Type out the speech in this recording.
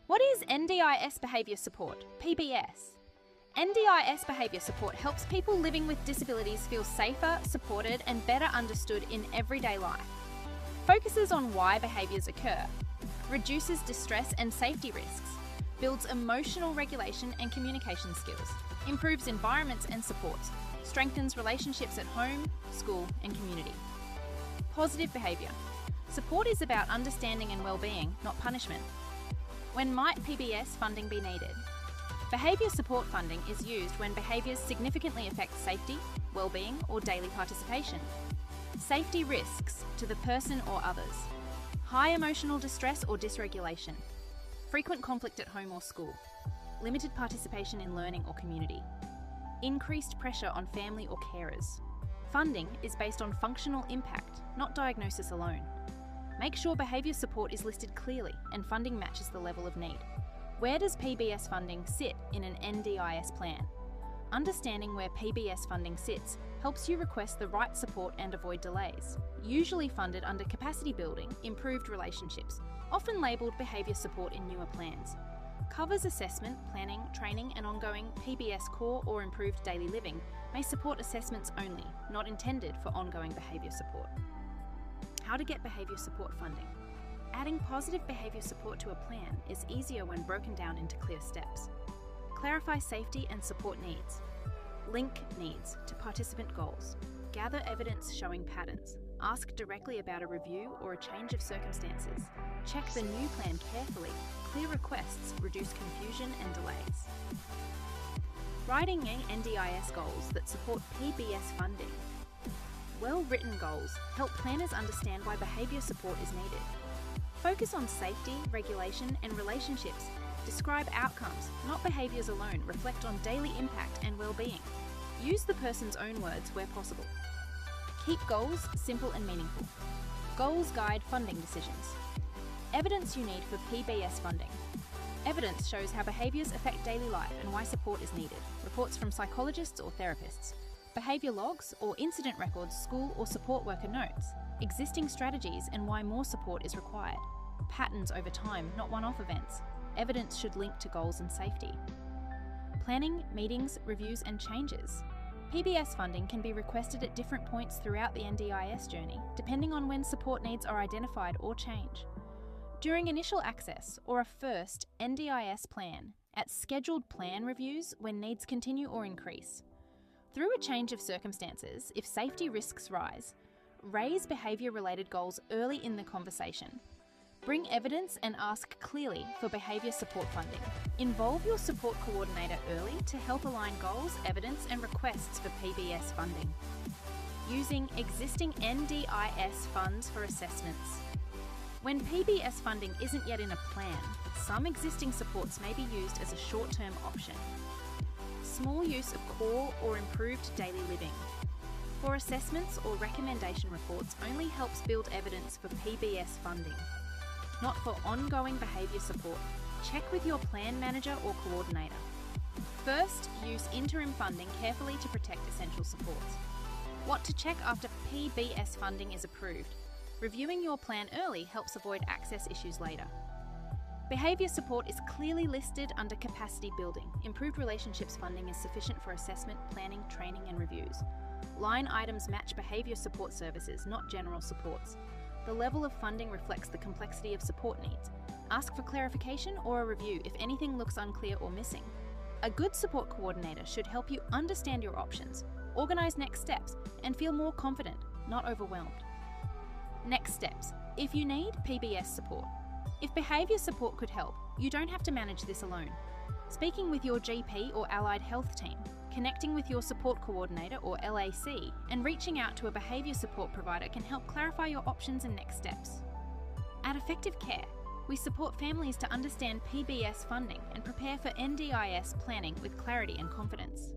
What is NDIS Behaviour Support, PBS? NDIS Behaviour Support helps people living with disabilities feel safer, supported and better understood in everyday life. Focuses on why behaviours occur, reduces distress and safety risks, builds emotional regulation and communication skills, improves environments and supports, strengthens relationships at home, school and community. Positive behaviour. Support is about understanding and well-being, not punishment. When might PBS funding be needed? Behaviour support funding is used when behaviours significantly affect safety, well-being or daily participation. Safety risks to the person or others. High emotional distress or dysregulation. Frequent conflict at home or school. Limited participation in learning or community. Increased pressure on family or carers. Funding is based on functional impact, not diagnosis alone. Make sure behaviour support is listed clearly and funding matches the level of need. Where does PBS funding sit in an NDIS plan? Understanding where PBS funding sits helps you request the right support and avoid delays. Usually funded under capacity building, improved relationships, often labelled behaviour support in newer plans. Covers assessment, planning, training and ongoing PBS core or improved daily living may support assessments only, not intended for ongoing behaviour support. How to get behaviour support funding. Adding positive behaviour support to a plan is easier when broken down into clear steps. Clarify safety and support needs. Link needs to participant goals. Gather evidence showing patterns. Ask directly about a review or a change of circumstances. Check the new plan carefully. Clear requests reduce confusion and delays. Writing NDIS goals that support PBS funding. Well-written goals help planners understand why behaviour support is needed. Focus on safety, regulation and relationships. Describe outcomes, not behaviours alone. Reflect on daily impact and well-being. Use the person's own words where possible. Keep goals simple and meaningful. Goals guide funding decisions. Evidence you need for PBS funding. Evidence shows how behaviours affect daily life and why support is needed. Reports from psychologists or therapists. Behaviour logs or incident records school or support worker notes. Existing strategies and why more support is required. Patterns over time, not one-off events. Evidence should link to goals and safety. Planning, meetings, reviews and changes. PBS funding can be requested at different points throughout the NDIS journey, depending on when support needs are identified or change. During initial access or a first NDIS plan, at scheduled plan reviews when needs continue or increase. Through a change of circumstances, if safety risks rise, raise behaviour-related goals early in the conversation. Bring evidence and ask clearly for behaviour support funding. Involve your support coordinator early to help align goals, evidence and requests for PBS funding. Using existing NDIS funds for assessments. When PBS funding isn't yet in a plan, some existing supports may be used as a short-term option. Small use of core or improved daily living. For assessments or recommendation reports only helps build evidence for PBS funding. Not for ongoing behaviour support. Check with your plan manager or coordinator. First, use interim funding carefully to protect essential supports. What to check after PBS funding is approved. Reviewing your plan early helps avoid access issues later. Behaviour support is clearly listed under capacity building. Improved relationships funding is sufficient for assessment, planning, training and reviews. Line items match behaviour support services, not general supports. The level of funding reflects the complexity of support needs. Ask for clarification or a review if anything looks unclear or missing. A good support coordinator should help you understand your options, organise next steps, and feel more confident, not overwhelmed. Next steps. If you need PBS support. If behaviour support could help, you don't have to manage this alone. Speaking with your GP or allied health team, connecting with your support coordinator or LAC, and reaching out to a behaviour support provider can help clarify your options and next steps. At Effective Care, we support families to understand PBS funding and prepare for NDIS planning with clarity and confidence.